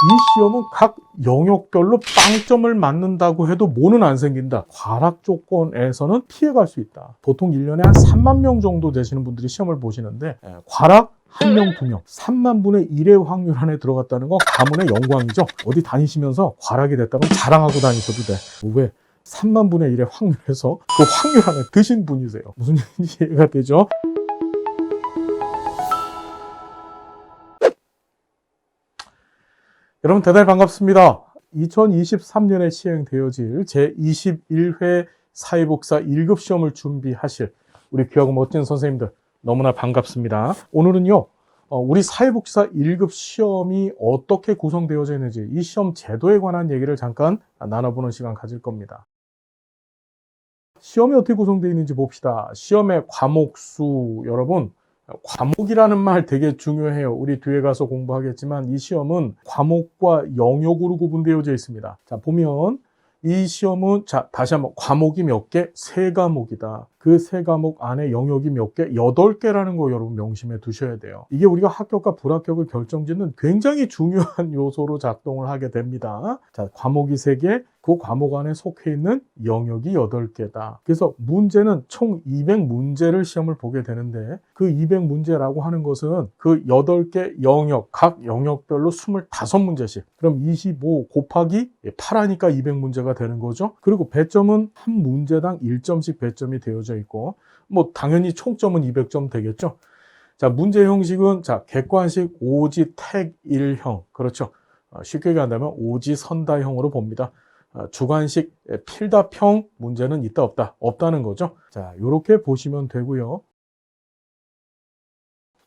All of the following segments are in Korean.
이 시험은 각 영역별로 빵점을 맞는다고 해도 뭐는 안 생긴다. 과락 조건에서는 피해갈 수 있다. 보통 1년에 한 3만 명 정도 되시는 분들이 시험을 보시는데 과락 1명, 2명, 3만 분의 1의 확률 안에 들어갔다는 건 가문의 영광이죠. 어디 다니시면서 과락이 됐다면 자랑하고 다니셔도 돼. 왜? 3만 분의 1의 확률에서 그 확률 안에 드신 분이세요. 무슨 얘기인지 이해가 되죠? 여러분 대단히 반갑습니다. 2023년에 시행되어질 제21회 사회복사 1급 시험을 준비하실 우리 귀하고 멋진 선생님들 너무나 반갑습니다. 오늘은요, 우리 사회복사 1급 시험이 어떻게 구성되어져 있는지 이 시험 제도에 관한 얘기를 잠깐 나눠보는 시간 가질 겁니다. 시험이 어떻게 구성되어 있는지 봅시다. 시험의 과목 수, 여러분 과목이라는 말 되게 중요해요. 우리 뒤에 가서 공부하겠지만 이 시험은 과목과 영역으로 구분되어져 있습니다. 자, 보면 이 시험은 다시 한번 과목이 몇 개? 3과목이다. 그 3과목 안에 영역이 몇 개? 8개라는 거 여러분 명심해 두셔야 돼요. 이게 우리가 합격과 불합격을 결정짓는 굉장히 중요한 요소로 작동을 하게 됩니다. 자, 과목이 3개, 그 과목 안에 속해 있는 영역이 8개다. 그래서 문제는 총 200문제를 시험을 보게 되는데 그 200문제라고 하는 것은 그 8개 영역, 각 영역별로 25문제씩. 그럼 25 곱하기 8하니까 200문제가 되는 거죠. 그리고 배점은 한 문제당 1점씩 배점이 되어져 있고, 뭐 당연히 총점은 200점 되겠죠. 자, 문제 형식은 객관식 오지택일형, 그렇죠. 쉽게 얘기한다면 오지선다형으로 봅니다. 주관식 필답형 문제는 있다 없다는 거죠. 자, 이렇게 보시면 되고요.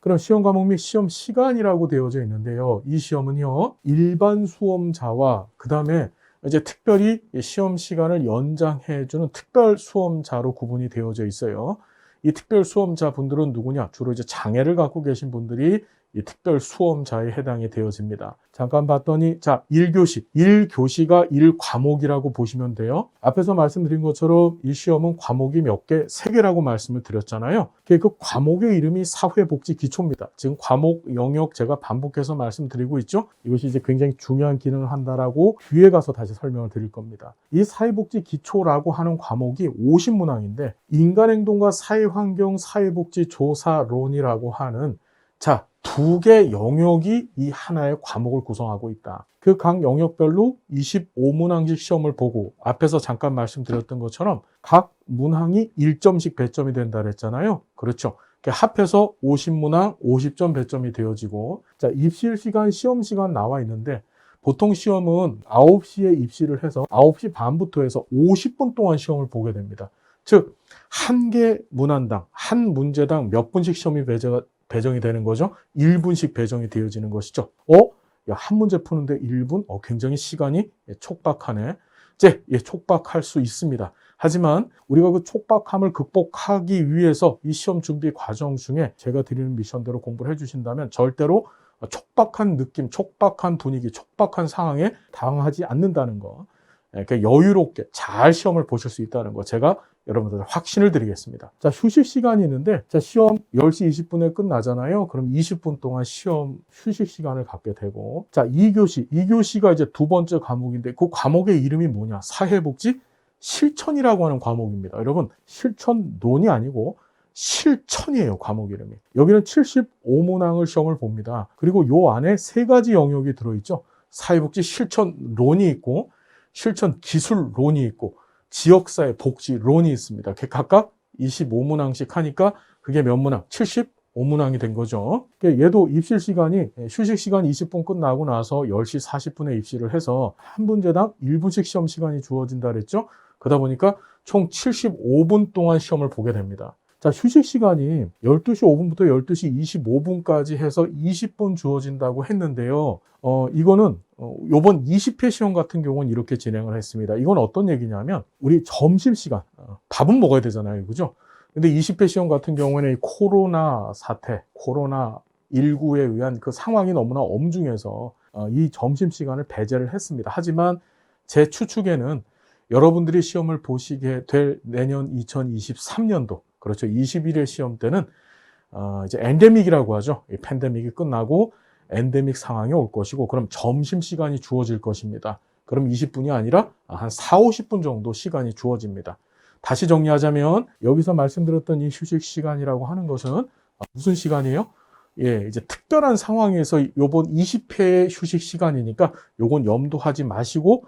그럼 시험 과목 및 시험 시간이라고 되어져 있는데요. 이 시험은요, 일반 수험자와 그 다음에 이제 특별히 시험 시간을 연장해주는 특별 수험자로 구분이 되어져 있어요. 이 특별 수험자 분들은 누구냐? 주로 이제 장애를 갖고 계신 분들이 이 특별 수험자에 해당이 되어집니다. 잠깐 봤더니 1교시가 1과목이라고 보시면 돼요. 앞에서 말씀드린 것처럼 이 시험은 과목이 몇 개? 3개라고 말씀을 드렸잖아요. 그 과목의 이름이 사회복지기초입니다. 지금 과목 영역 제가 반복해서 말씀드리고 있죠. 이것이 이제 굉장히 중요한 기능을 한다라고 뒤에 가서 다시 설명을 드릴 겁니다. 이 사회복지기초라고 하는 과목이 50문항인데 인간행동과 사회환경 사회복지조사론이라고 하는 2개 영역이 이 하나의 과목을 구성하고 있다. 그 각 영역별로 25문항씩 시험을 보고 앞에서 잠깐 말씀드렸던 것처럼 각 문항이 1점씩 배점이 된다 그랬잖아요. 그렇죠. 합해서 50문항 50점 배점이 되어지고, 입실 시간, 시험 시간 나와 있는데 보통 시험은 9시에 입시를 해서 9시 반부터 해서 50분 동안 시험을 보게 됩니다. 즉, 한 개 문항당, 한 문제당 몇 분씩 시험이 배정이 되는 거죠. 1분씩 배정이 되어지는 것이죠. 한 문제 푸는데 1분? 굉장히 시간이 촉박하네. 촉박할 수 있습니다. 하지만 우리가 그 촉박함을 극복하기 위해서 이 시험 준비 과정 중에 제가 드리는 미션대로 공부를 해주신다면 절대로 촉박한 느낌, 촉박한 분위기, 촉박한 상황에 당하지 않는다는 거. 여유롭게 잘 시험을 보실 수 있다는 거 제가 여러분들 확신을 드리겠습니다. 휴식 시간이 있는데 시험 10시 20분에 끝나잖아요. 그럼 20분 동안 시험 휴식 시간을 갖게 되고, 2교시가 이제 두 번째 과목인데 그 과목의 이름이 뭐냐? 사회복지 실천이라고 하는 과목입니다. 여러분, 실천론이 아니고 실천이에요, 과목 이름이. 여기는 75문항을 시험을 봅니다. 그리고 요 안에 3가지 영역이 들어있죠. 사회복지 실천론이 있고 실천 기술론이 있고 지역사회 복지론이 있습니다. 각각 25문항씩 하니까 그게 몇 문항? 75문항이 된 거죠. 얘도 입실 시간이 휴식 시간 20분 끝나고 나서 10시 40분에 입시를 해서 한 문제당 1분씩 시험 시간이 주어진다 그랬죠. 그러다 보니까 총 75분 동안 시험을 보게 됩니다. 휴식 시간이 12시 5분부터 12시 25분까지 해서 20분 주어진다고 했는데요. 이거는 요번 20회 시험 같은 경우는 이렇게 진행을 했습니다. 이건 어떤 얘기냐면 우리 점심시간, 밥은 먹어야 되잖아요. 그죠? 근데 20회 시험 같은 경우에는 이 코로나 사태, 코로나19에 의한 그 상황이 너무나 엄중해서 이 점심시간을 배제를 했습니다. 하지만 제 추측에는 여러분들이 시험을 보시게 될 내년 2023년도, 그렇죠. 21회 시험 때는 이제 엔데믹이라고 하죠. 이 팬데믹이 끝나고 엔데믹 상황이 올 것이고, 그럼 점심시간이 주어질 것입니다. 그럼 20분이 아니라 한 4, 50분 정도 시간이 주어집니다. 다시 정리하자면 여기서 말씀드렸던 이 휴식 시간이라고 하는 것은 무슨 시간이에요? 예, 이제 특별한 상황에서 요번 20회의 휴식 시간이니까 요건 염두하지 마시고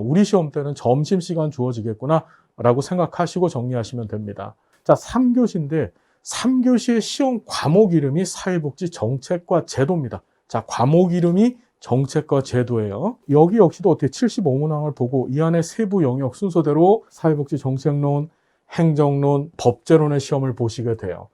우리 시험 때는 점심시간 주어지겠구나 라고 생각하시고 정리하시면 됩니다. 자, 3교시인데 3교시의 시험 과목 이름이 사회복지 정책과 제도입니다. 자, 과목 이름이 정책과 제도예요. 여기 역시도 어떻게 75문항을 보고 이 안에 세부 영역 순서대로 사회복지 정책론, 행정론, 법제론의 시험을 보시게 돼요.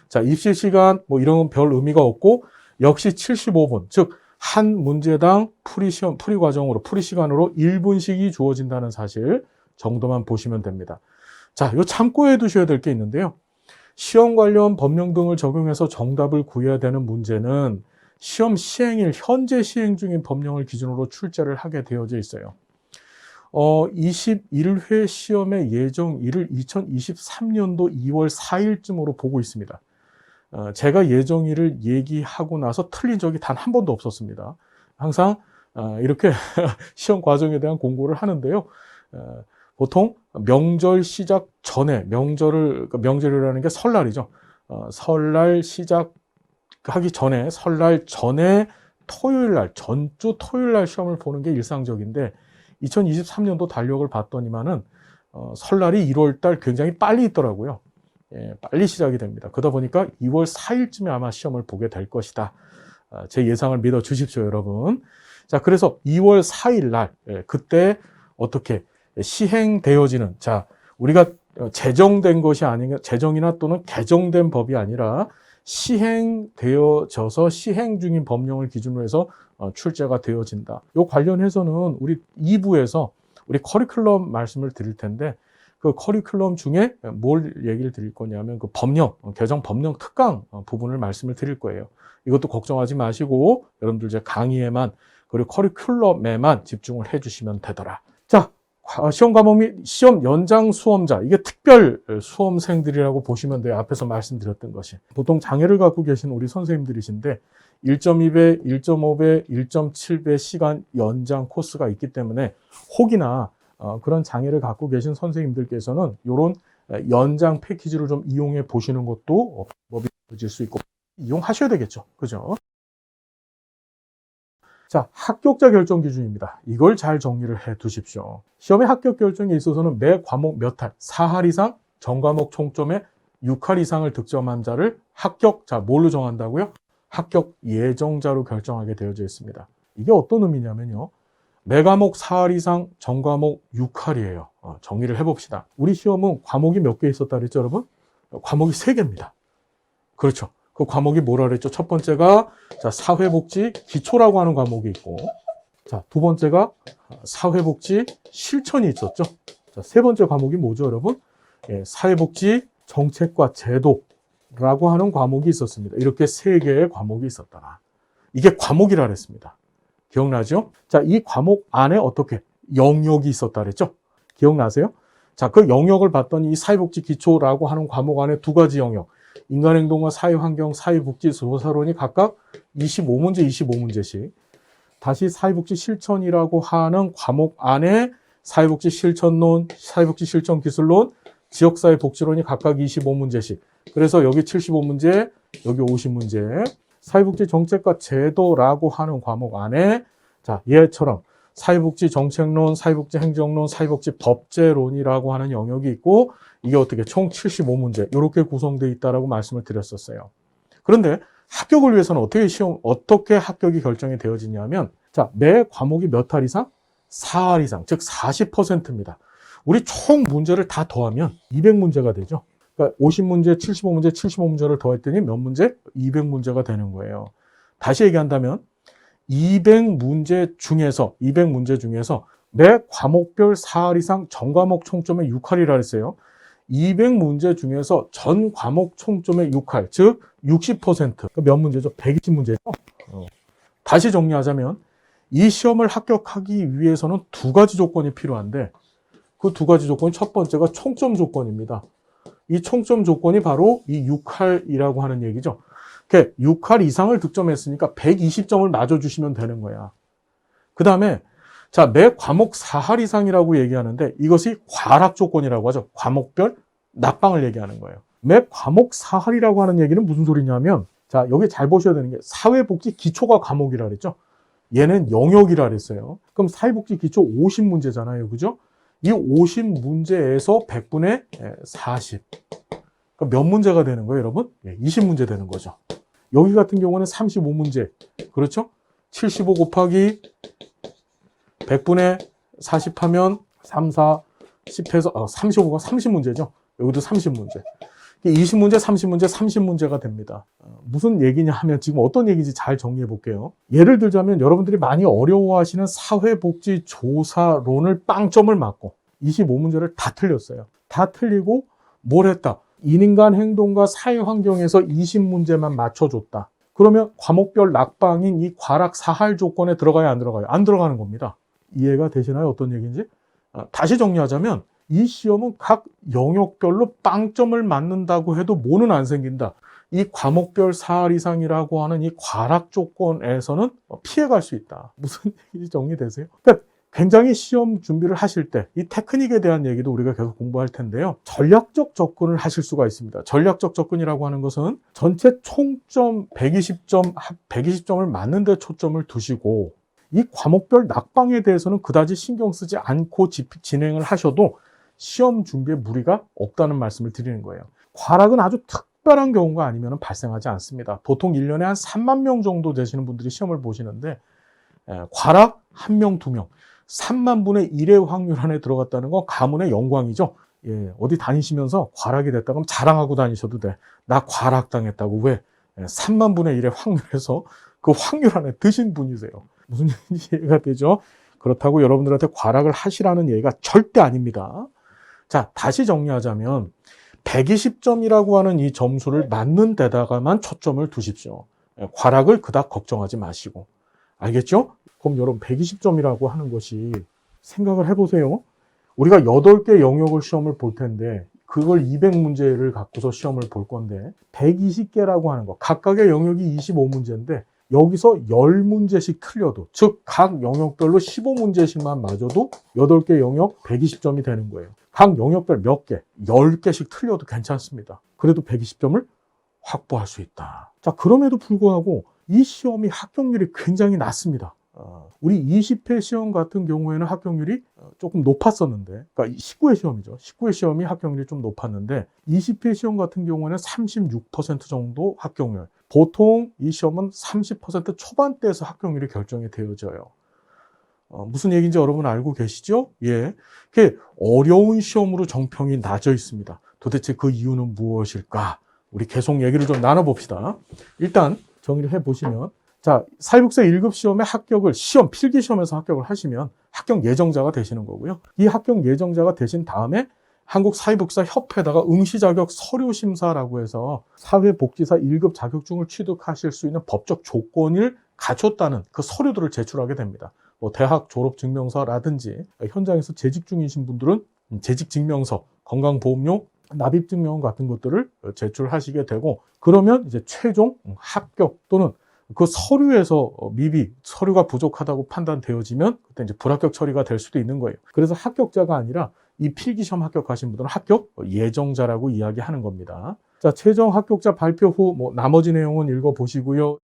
자, 입시 시간 뭐 이런 건 별 의미가 없고 역시 75분, 즉 한 문제당 풀이 과정으로 풀이 시간으로 1분씩이 주어진다는 사실 정도만 보시면 됩니다. 자, 요 참고해 두셔야 될 게 있는데요. 시험 관련 법령 등을 적용해서 정답을 구해야 되는 문제는 시험 시행일, 현재 시행 중인 법령을 기준으로 출제를 하게 되어져 있어요. 21회 시험의 예정일을 2023년도 2월 4일쯤으로 보고 있습니다. 제가 예정일을 얘기하고 나서 틀린 적이 단 한 번도 없었습니다. 항상 이렇게 시험 과정에 대한 공고를 하는데요. 보통 명절 시작 전에, 명절이라는 게 설날이죠. 설날 시작하기 전에, 설날 전에 전주 토요일 날 시험을 보는 게 일상적인데 2023년도 달력을 봤더니만은 설날이 1월 달 굉장히 빨리 있더라고요. 예, 빨리 시작이 됩니다. 그러다 보니까 2월 4일쯤에 아마 시험을 보게 될 것이다. 제 예상을 믿어 주십시오, 여러분. 자, 그래서 2월 4일 날, 그때 어떻게 시행되어지는, 자, 우리가 제정된 것이 아니라, 제정이나 또는 개정된 법이 아니라 시행되어져서 시행 중인 법령을 기준으로 해서 출제가 되어진다. 이 관련해서는 우리 2부에서 우리 커리큘럼 말씀을 드릴 텐데, 그 커리큘럼 중에 뭘 얘기를 드릴 거냐면 그 개정 법령 특강 부분을 말씀을 드릴 거예요. 이것도 걱정하지 마시고 여러분들 이제 강의에만 그리고 커리큘럼에만 집중을 해주시면 되더라. 자, 시험 과목 및 시험 연장 수험자, 이게 특별 수험생들이라고 보시면 돼요. 앞에서 말씀드렸던 것이. 보통 장애를 갖고 계신 우리 선생님들이신데 1.2배, 1.5배, 1.7배 시간 연장 코스가 있기 때문에 혹이나 그런 장애를 갖고 계신 선생님들께서는 이런 연장 패키지를 좀 이용해 보시는 것도 방법이 되어질 수 있고 이용하셔야 되겠죠. 그죠? 자, 합격자 결정 기준입니다. 이걸 잘 정리를 해 두십시오. 시험의 합격 결정에 있어서는 매 과목 몇 할, 4할 이상, 전과목 총점에 6할 이상을 득점한 자를 합격자, 뭘로 정한다고요? 합격 예정자로 결정하게 되어져 있습니다. 이게 어떤 의미냐면요. 매 과목 4할 이상, 전과목 6할이에요. 정리를 해봅시다. 우리 시험은 과목이 몇 개 있었다 그랬죠, 여러분? 과목이 3개입니다. 그렇죠. 그 과목이 뭐라 그랬죠? 첫 번째가 자, 사회복지 기초라고 하는 과목이 있고, 자, 두 번째가 사회복지 실천이 있었죠. 자, 세 번째 과목이 뭐죠, 여러분? 예, 사회복지 정책과 제도라고 하는 과목이 있었습니다. 이렇게 3개의 과목이 있었다. 이게 과목이라 그랬습니다. 기억나죠? 자, 이 과목 안에 어떻게 영역이 있었다 그랬죠? 기억나세요? 자, 그 영역을 봤더니 이 사회복지 기초라고 하는 과목 안에 2가지 영역, 인간행동과 사회환경, 사회복지 조사론이 각각 25문제, 25문제씩. 다시 사회복지 실천이라고 하는 과목 안에 사회복지 실천론, 사회복지 실천 기술론, 지역사회 복지론이 각각 25문제씩. 그래서 여기 75문제, 여기 50문제. 사회복지 정책과 제도라고 하는 과목 안에 자, 얘처럼 사회복지 정책론, 사회복지 행정론, 사회복지 법제론이라고 하는 영역이 있고 이게 어떻게 총 75문제 이렇게 구성되어 있다라고 말씀을 드렸었어요. 그런데 합격을 위해서는 어떻게 합격이 결정이 되어지냐면 자, 매 과목이 몇 할 이상? 4할 이상, 즉 40%입니다. 우리 총 문제를 다 더하면 200문제가 되죠. 그러니까 50문제, 75문제, 75문제를 더했더니 몇 문제? 200문제가 되는 거예요. 다시 얘기한다면 200문제 중에서 매 과목별 4할 이상 전 과목 총점의 6할이라 했어요. 200문제 중에서 전 과목 총점의 6할, 즉 60%. 몇 문제죠? 120문제죠. 다시 정리하자면 이 시험을 합격하기 위해서는 2가지 조건이 필요한데 그 2가지 조건이 첫 번째가 총점 조건입니다. 이 총점 조건이 바로 이 6할이라고 하는 얘기죠. 이렇게 6할 이상을 득점했으니까 120점을 맞아주시면 되는 거야. 그 다음에 자, 매 과목 4할 이상이라고 얘기하는데 이것이 과락 조건이라고 하죠. 과목별 낙방을 얘기하는 거예요. 매 과목 4할이라고 하는 얘기는 무슨 소리냐면, 자, 여기 잘 보셔야 되는 게 사회복지 기초가 과목이라 그랬죠. 얘는 영역이라 그랬어요. 그럼 사회복지 기초 50문제잖아요. 그죠? 이 50문제에서 100분의 40. 그럼 몇 문제가 되는 거예요, 여러분? 20문제 되는 거죠. 여기 같은 경우는 35문제. 그렇죠? 75 곱하기 100분의 40 하면 3, 4, 10해서 35가 30문제죠. 여기도 30문제. 20문제, 30문제, 30문제가 됩니다. 무슨 얘기냐 하면 지금 어떤 얘기인지 잘 정리해 볼게요. 예를 들자면 여러분들이 많이 어려워하시는 사회복지조사론을 빵점을 맞고 25문제를 다 틀렸어요. 다 틀리고 뭘 했다? 인인간 행동과 사회환경에서 20문제만 맞춰줬다. 그러면 과목별 낙방인 이 과락 4할 조건에 들어가야 안 들어가요? 안 들어가는 겁니다. 이해가 되시나요? 어떤 얘기인지? 다시 정리하자면 이 시험은 각 영역별로 빵점을 맞는다고 해도 뭐는 안 생긴다. 이 과목별 4할 이상이라고 하는 이 과락 조건에서는 피해갈 수 있다. 무슨 얘기인지 정리되세요? 그러니까 굉장히 시험 준비를 하실 때 이 테크닉에 대한 얘기도 우리가 계속 공부할 텐데요. 전략적 접근을 하실 수가 있습니다. 전략적 접근이라고 하는 것은 전체 총점 120점을 맞는 데 초점을 두시고 이 과목별 낙방에 대해서는 그다지 신경 쓰지 않고 진행을 하셔도 시험 준비에 무리가 없다는 말씀을 드리는 거예요. 과락은 아주 특별한 경우가 아니면 발생하지 않습니다. 보통 1년에 한 3만 명 정도 되시는 분들이 시험을 보시는데 과락 1명, 2명, 3만 분의 1의 확률 안에 들어갔다는 건 가문의 영광이죠. 어디 다니시면서 과락이 됐다 그러면 자랑하고 다니셔도 돼. 나 과락당했다고. 왜? 3만 분의 1의 확률에서 그 확률 안에 드신 분이세요. 무슨 얘기인지 이해가 되죠? 그렇다고 여러분들한테 과락을 하시라는 얘기가 절대 아닙니다. 자, 다시 정리하자면 120점이라고 하는 이 점수를 맞는 데다가만 초점을 두십시오. 과락을 그닥 걱정하지 마시고. 알겠죠? 그럼 여러분 120점이라고 하는 것이 생각을 해보세요. 우리가 8개 영역을 시험을 볼 텐데 그걸 200문제를 갖고서 시험을 볼 건데 120개라고 하는 거, 각각의 영역이 25문제인데 여기서 10문제씩 틀려도, 즉 각 영역별로 15문제씩만 맞아도 8개 영역 120점이 되는 거예요. 각 영역별 몇 개, 10개씩 틀려도 괜찮습니다. 그래도 120점을 확보할 수 있다. 자, 그럼에도 불구하고 이 시험이 합격률이 굉장히 낮습니다. 우리 20회 시험 같은 경우에는 합격률이 조금 높았었는데, 그러니까 19회 시험이죠. 19회 시험이 합격률이 좀 높았는데 20회 시험 같은 경우에는 36% 정도 합격률. 보통 이 시험은 30% 초반대에서 합격률이 결정이 되어져요. 무슨 얘기인지 여러분 알고 계시죠? 예. 그게 어려운 시험으로 정평이 낮아 있습니다. 도대체 그 이유는 무엇일까? 우리 계속 얘기를 좀 나눠봅시다. 일단 정리를 해보시면, 자, 사회복사 1급 시험에 합격을, 시험, 필기시험에서 합격을 하시면 합격 예정자가 되시는 거고요. 이 합격 예정자가 되신 다음에 한국사회복지사협회에다가 응시자격 서류심사라고 해서 사회복지사 1급 자격증을 취득하실 수 있는 법적 조건을 갖췄다는 그 서류들을 제출하게 됩니다. 뭐 대학 졸업증명서라든지 현장에서 재직 중이신 분들은 재직증명서, 건강보험료, 납입증명 같은 것들을 제출하시게 되고, 그러면 이제 최종 합격 또는 그 서류에서 미비, 서류가 부족하다고 판단되어지면 그때 이제 불합격 처리가 될 수도 있는 거예요. 그래서 합격자가 아니라 이 필기시험 합격하신 분들은 합격 예정자라고 이야기하는 겁니다. 자, 최종 합격자 발표 후 뭐 나머지 내용은 읽어보시고요.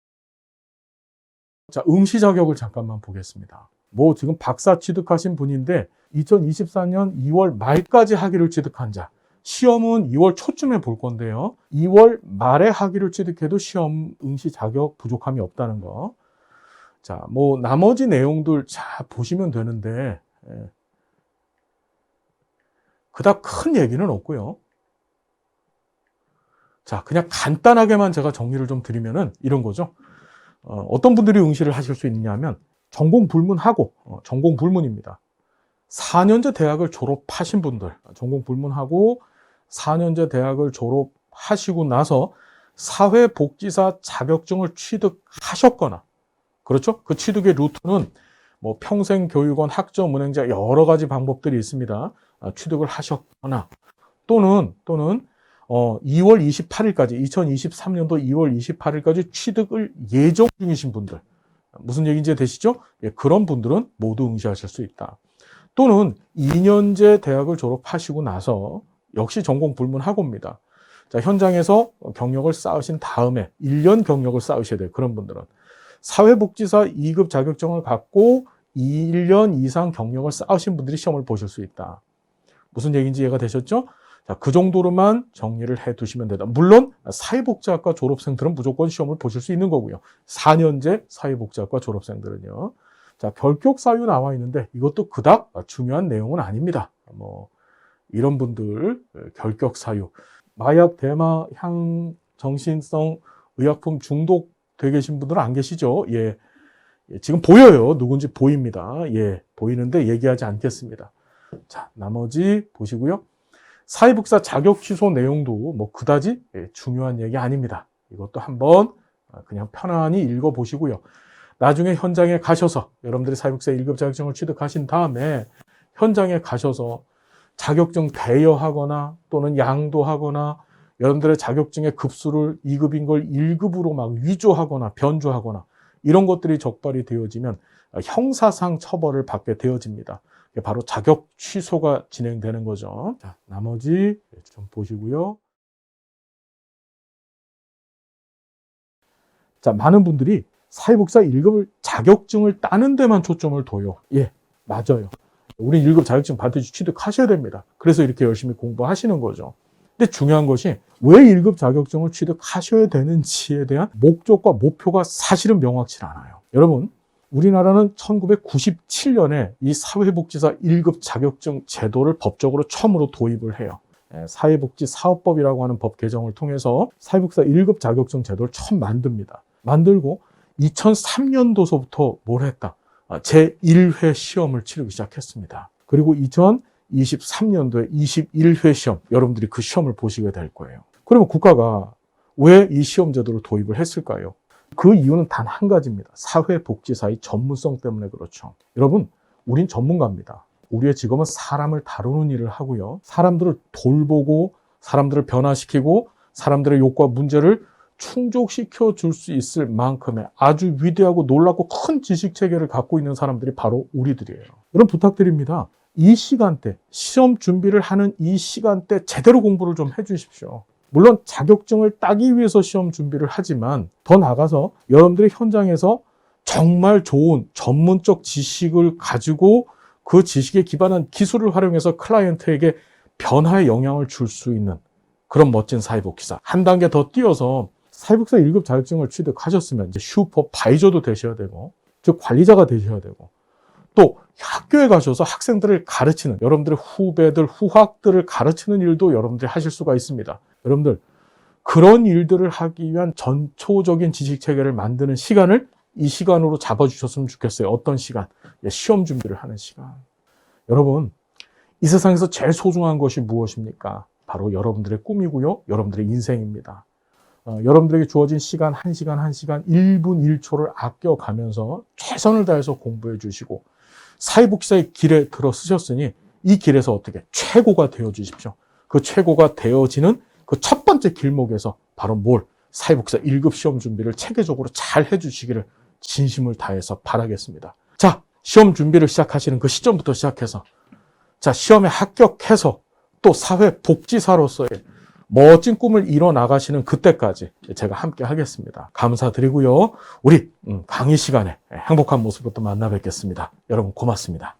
자, 응시 자격을 잠깐만 보겠습니다. 뭐 지금 박사 취득하신 분인데 2024년 2월 말까지 학위를 취득한 자, 시험은 2월 초쯤에 볼 건데요. 2월 말에 학위를 취득해도 시험 응시 자격 부족함이 없다는 거. 자, 뭐 나머지 내용들 잘 보시면 되는데 그닥 큰 얘기는 없고요. 자, 그냥 간단하게만 제가 정리를 좀 드리면은 이런 거죠. 어떤 분들이 응시를 하실 수 있냐면 전공 불문하고, 전공 불문입니다. 4년제 대학을 졸업하신 분들, 전공 불문하고 4년제 대학을 졸업하시고 나서 사회복지사 자격증을 취득하셨거나, 그렇죠? 그 취득의 루트는 뭐 평생교육원, 학점은행자 여러 가지 방법들이 있습니다. 취득을 하셨거나 또는 2월 28일까지, 2023년도 2월 28일까지 취득을 예정 중이신 분들, 무슨 얘기인지 되시죠? 예, 그런 분들은 모두 응시하실 수 있다. 또는 2년제 대학을 졸업하시고 나서 역시 전공 불문하고입니다. 자, 현장에서 경력을 쌓으신 다음에 1년 경력을 쌓으셔야 돼요. 그런 분들은 사회복지사 2급 자격증을 갖고 1년 이상 경력을 쌓으신 분들이 시험을 보실 수 있다. 무슨 얘기인지 이해가 되셨죠? 자, 그 정도로만 정리를 해 두시면 된다. 물론 사회복지학과 졸업생들은 무조건 시험을 보실 수 있는 거고요. 4년제 사회복지학과 졸업생들은요. 자, 결격 사유 나와 있는데 이것도 그닥 중요한 내용은 아닙니다. 이런 분들 결격 사유, 마약, 대마, 향, 정신성 의약품 중독 돼 계신 분들은 안 계시죠? 예. 지금 보여요. 누군지 보입니다. 예. 보이는데 얘기하지 않겠습니다. 자, 나머지 보시고요. 사회복지사 자격 취소 내용도 그다지 중요한 얘기 아닙니다. 이것도 한번 그냥 편안히 읽어보시고요. 나중에 현장에 가셔서 여러분들이 사회복지사 1급 자격증을 취득하신 다음에 현장에 가셔서 자격증 대여하거나 또는 양도하거나 여러분들의 자격증의 급수를 2급인 걸 1급으로 막 위조하거나 변조하거나 이런 것들이 적발이 되어지면 형사상 처벌을 받게 되어집니다. 바로 자격 취소가 진행되는 거죠. 자, 나머지 좀 보시고요. 자, 많은 분들이 사회복지사 1급을 자격증을 따는 데만 초점을 둬요. 예, 맞아요. 우리 1급 자격증 반드시 취득하셔야 됩니다. 그래서 이렇게 열심히 공부하시는 거죠. 근데 중요한 것이 왜 1급 자격증을 취득하셔야 되는지에 대한 목적과 목표가 사실은 명확치 않아요. 여러분, 우리나라는 1997년에 이 사회복지사 1급 자격증 제도를 법적으로 처음으로 도입을 해요. 사회복지사업법이라고 하는 법 개정을 통해서 사회복지사 1급 자격증 제도를 처음 만듭니다. 만들고 2003년도서부터 뭘 했다? 제1회 시험을 치르기 시작했습니다. 그리고 2023년도에 21회 시험, 여러분들이 그 시험을 보시게 될 거예요. 그러면 국가가 왜 이 시험 제도를 도입을 했을까요? 그 이유는 단 한 가지입니다. 사회복지사의 전문성 때문에 그렇죠. 여러분, 우린 전문가입니다. 우리의 직업은 사람을 다루는 일을 하고요. 사람들을 돌보고, 사람들을 변화시키고, 사람들의 욕구와 문제를 충족시켜 줄 수 있을 만큼의 아주 위대하고 놀랍고 큰 지식 체계를 갖고 있는 사람들이 바로 우리들이에요. 여러분 부탁드립니다. 이 시간대, 시험 준비를 하는 이 시간대 제대로 공부를 좀 해주십시오. 물론 자격증을 따기 위해서 시험 준비를 하지만 더 나아가서 여러분들이 현장에서 정말 좋은 전문적 지식을 가지고 그 지식에 기반한 기술을 활용해서 클라이언트에게 변화의 영향을 줄 수 있는 그런 멋진 사회복지사. 한 단계 더 뛰어서 사회복지사 1급 자격증을 취득하셨으면 이제 슈퍼바이저도 되셔야 되고, 즉 관리자가 되셔야 되고, 또 학교에 가셔서 학생들을 가르치는, 여러분들의 후배들, 후학들을 가르치는 일도 여러분들이 하실 수가 있습니다. 여러분들 그런 일들을 하기 위한 전초적인 지식체계를 만드는 시간을 이 시간으로 잡아주셨으면 좋겠어요. 어떤 시간? 시험 준비를 하는 시간. 여러분, 이 세상에서 제일 소중한 것이 무엇입니까? 바로 여러분들의 꿈이고요. 여러분들의 인생입니다. 여러분들에게 주어진 시간, 1시간, 1분 1초를 아껴가면서 최선을 다해서 공부해 주시고 사회복지사의 길에 들어서셨으니 이 길에서 어떻게 최고가 되어 주십시오. 그 최고가 되어지는 그 첫 번째 길목에서 바로 사회복지사 1급 시험 준비를 체계적으로 잘 해주시기를 진심을 다해서 바라겠습니다. 자, 시험 준비를 시작하시는 그 시점부터 시작해서 자, 시험에 합격해서 또 사회복지사로서의 멋진 꿈을 이뤄 나가시는 그때까지 제가 함께 하겠습니다. 감사드리고요. 우리 강의 시간에 행복한 모습으로 또 만나 뵙겠습니다. 여러분 고맙습니다.